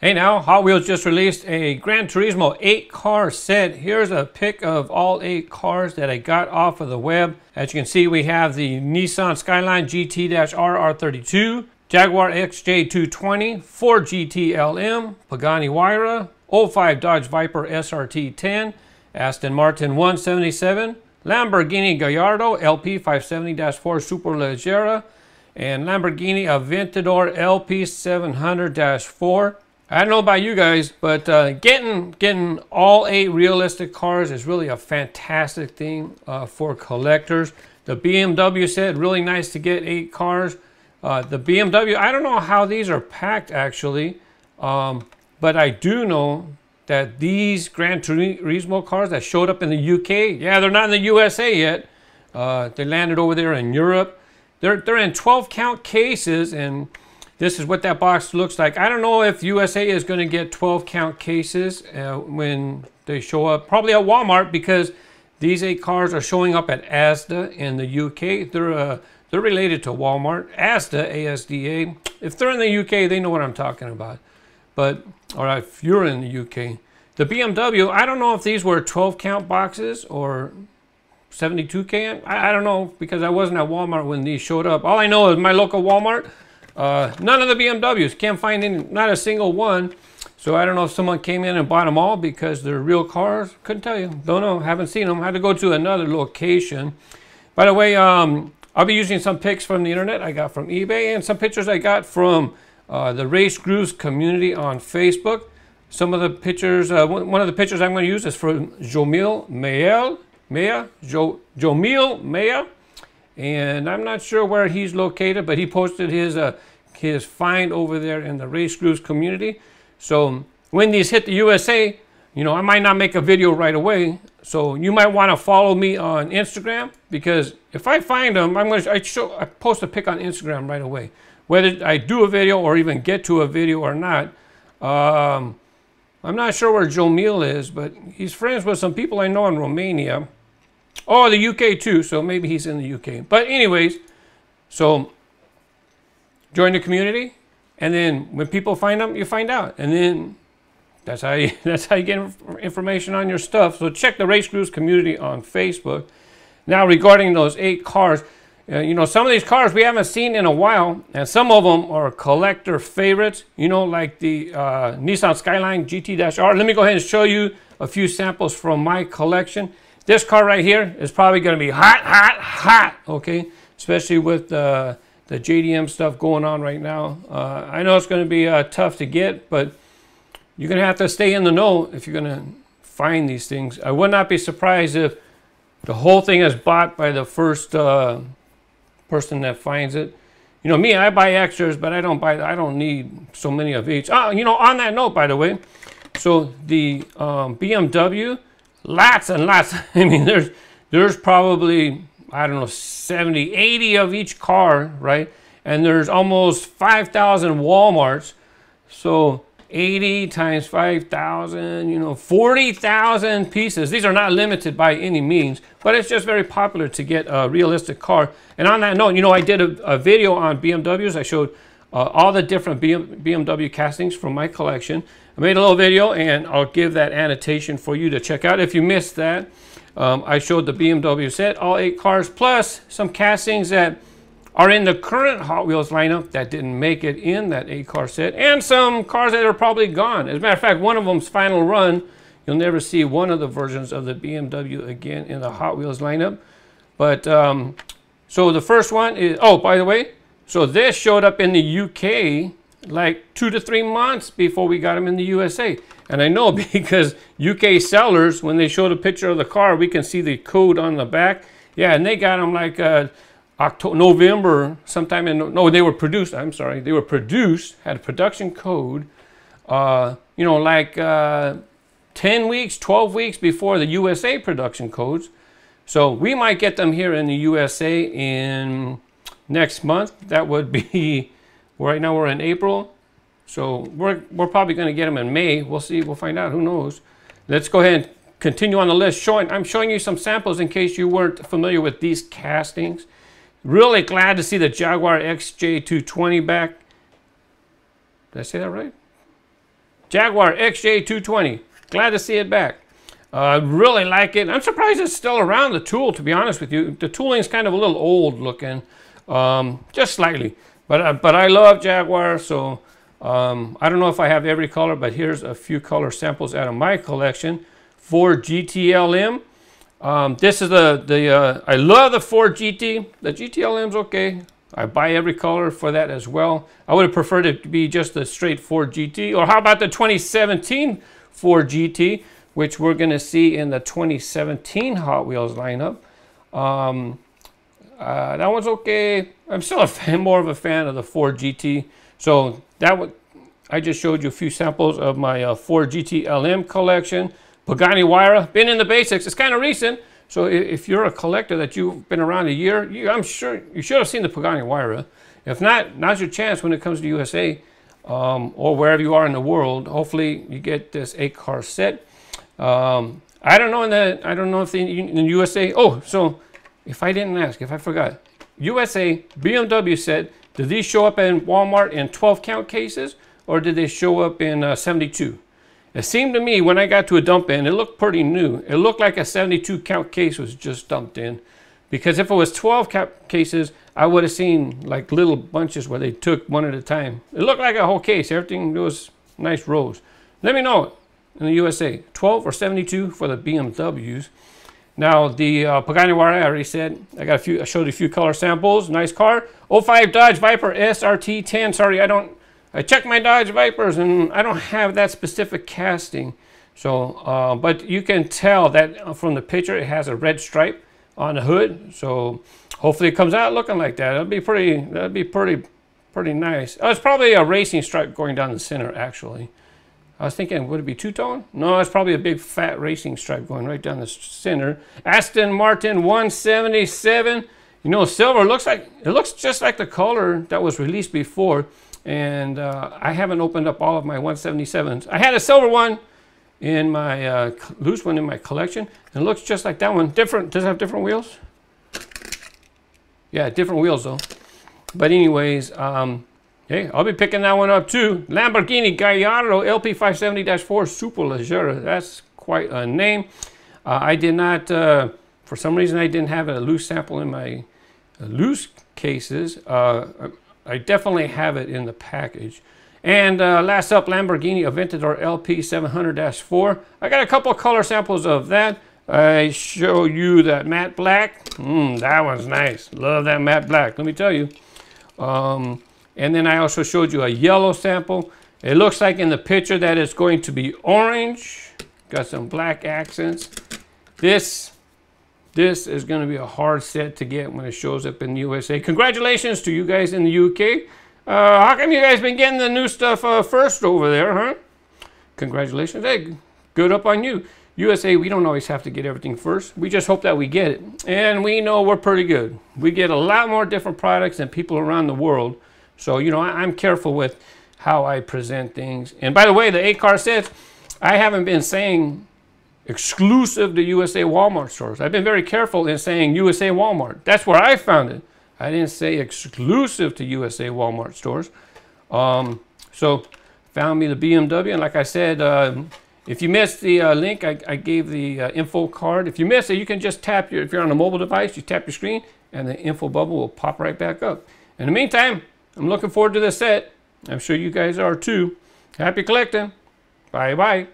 Hey now, Hot Wheels just released a Gran Turismo 8-car set. Here's a pic of all 8 cars that I got off of the web. As you can see, we have the Nissan Skyline GT-RR32, Jaguar XJ220, Ford GT LM, Pagani Huayra, 05 Dodge Viper SRT10, Aston Martin 177, Lamborghini Gallardo LP 570-4 Superleggera, and Lamborghini Aventador LP 700-4. I don't know about you guys, but getting all 8 realistic cars is really a fantastic thing for collectors. The BMW set, really nice to get 8 cars. The BMW, I don't know how these are packed actually, but I do know that these Gran Turismo cars that showed up in the UK, yeah, they're not in the USA yet. They landed over there in Europe. They're in 12 count cases, and this is what that box looks like. I don't know if USA is going to get 12 count cases when they show up, probably at Walmart, because these 8 cars are showing up at ASDA in the UK. They're related to Walmart, ASDA, ASDA. If they're in the UK, they know what I'm talking about. But, or if you're in the UK. The BMW, I don't know if these were 12 count boxes or 72 count. I don't know, because I wasn't at Walmart when these showed up. All I know is my local Walmart, none of the BMWs, can't find any, not a single one. So I don't know if someone came in and bought them all because they're real cars. Couldn't tell you, don't know, haven't seen them. Had to go to another location. By the way, I'll be using some pics from the internet I got from eBay and some pictures I got from the RaceGrooves community on Facebook. Some of the pictures, one of the pictures I'm going to use is from Jomil Maya, and I'm not sure where he's located, but he posted his find over there in the RaceGrooves community. So when these hit the USA, you know, I might not make a video right away. So you might want to follow me on Instagram, because if I find them, I post a pic on Instagram right away. Whether I do a video or even get to a video or not, I'm not sure where Jomil is, but he's friends with some people I know in Romania. Oh, the UK too, so maybe he's in the UK. But anyways, so join the community, and then when people find them, you find out. And then that's how you get information on your stuff. So check the RaceGrooves community on Facebook. Now regarding those 8 cars, you know, some of these cars we haven't seen in a while, and some of them are collector favorites, you know, like the Nissan Skyline GT-R. Let me go ahead and show you a few samples from my collection. This car right here is probably going to be hot, okay? Especially with the JDM stuff going on right now. I know it's going to be tough to get, but you're going to have to stay in the know if you're going to find these things. I would not be surprised if the whole thing is bought by the first person that finds it. You know, me, I buy extras, but I don't need so many of each. Oh, you know, on that note, by the way, so the BMW, lots and lots. I mean, there's probably, I don't know, 70, 80 of each car, right? And there's almost 5,000 Walmarts. So 80 times 5,000, you know, 40,000 pieces. These are not limited by any means, but it's just very popular to get a realistic car. And on that note, you know, I did a video on BMWs. I showed all the different BMW castings from my collection. I made a little video, and I'll give that annotation for you to check out if you missed that. I showed the BMW set, all 8 cars, plus some castings that are in the current Hot Wheels lineup that didn't make it in that 8-car set, and some cars that are probably gone. As a matter of fact, one of them's final run. You'll never see one of the versions of the BMW again in the Hot Wheels lineup. But so the first one is, oh, by the way, so this showed up in the UK like 2 to 3 months before we got them in the USA. And I know because UK sellers, when they showed a picture of the car, we can see the code on the back. Yeah, and they got them like October, November, sometime in, no, they were produced, I'm sorry, they were produced, had a production code, you know, like 10 weeks, 12 weeks before the USA production codes. So we might get them here in the USA in next month. That would be, right now we're in April. So we're probably going to get them in May. We'll see, we'll find out, who knows. Let's go ahead and continue on the list. I'm showing you some samples in case you weren't familiar with these castings. Really glad to see the Jaguar XJ220 back. Did I say that right? Jaguar XJ220. Glad to see it back. Really like it. I'm surprised it's still around, the tool, to be honest with you. The tooling is kind of a little old looking, just slightly. But I love Jaguar, so I don't know if I have every color, but here's a few color samples out of my collection. Ford GTLM. This is I love the Ford GT. The GTLM's okay. I buy every color for that as well. I would have preferred it to be just a straight Ford GT. Or how about the 2017 Ford GT, which we're going to see in the 2017 Hot Wheels lineup. That one's okay. I'm still more of a fan of the Ford GT. So I just showed you a few samples of my Ford GTLM collection. Pagani Huayra, been in the basics. It's kind of recent. So if you're a collector that you've been around a year, I'm sure you should have seen the Pagani Huayra. If not, now's your chance when it comes to USA or wherever you are in the world. Hopefully you get this 8-car set. I don't know if in the USA. Oh, so if I didn't ask, if I forgot, USA BMW set. Did these show up in Walmart in 12 count cases, or did they show up in 72? It seemed to me when I got to a dump in, it looked pretty new. It looked like a 72 count case was just dumped in. Because if it was 12 count cases, I would have seen like little bunches where they took one at a time. It looked like a whole case. Everything was nice rows. Let me know in the USA, 12 or 72 for the BMWs. Now the Pagani Huayra, I already said, I showed you a few color samples. Nice car. 05 Dodge Viper SRT10. Sorry, I checked my Dodge Vipers and I don't have that specific casting. So, but you can tell that from the picture it has a red stripe on the hood. So hopefully it comes out looking like that. That'd be pretty nice. Oh, it's probably a racing stripe going down the center actually. I was thinking, would it be two-tone? No, it's probably a big fat racing stripe going right down the center. Aston Martin 177. You know, silver looks just like the color that was released before. And I haven't opened up all of my 177s. I had a silver one in my loose one in my collection, and it looks just like that one. Different. Does it have different wheels? Yeah, different wheels though. But anyways, hey, I'll be picking that one up too. Lamborghini Gallardo LP 570-4 Superleggera. That's quite a name. I did not, for some reason, I didn't have a loose sample in my loose cases. I definitely have it in the package. And last up, Lamborghini Aventador LP 700-4. I got a couple of color samples of that. I show you that matte black. That one's nice. Love that matte black, let me tell you. And then I also showed you a yellow sample. It looks like in the picture that it's going to be orange. Got some black accents. This is going to be a hard set to get when it shows up in the USA. Congratulations to you guys in the UK. How come you guys been getting the new stuff first over there, huh? Congratulations. Hey, good up on you. USA, we don't always have to get everything first. We just hope that we get it. And we know we're pretty good. We get a lot more different products than people around the world. So, you know, I'm careful with how I present things. And by the way, the 8-car sets, I haven't been saying exclusive to USA Walmart stores. I've been very careful in saying USA Walmart. That's where I found it. I didn't say exclusive to USA Walmart stores. So found me the BMW, and like I said, if you missed the link, I gave the info card. If you missed it, you can just tap if you're on a mobile device, you tap your screen and the info bubble will pop right back up. In the meantime, I'm looking forward to this set. I'm sure you guys are too. Happy collecting. Bye-bye.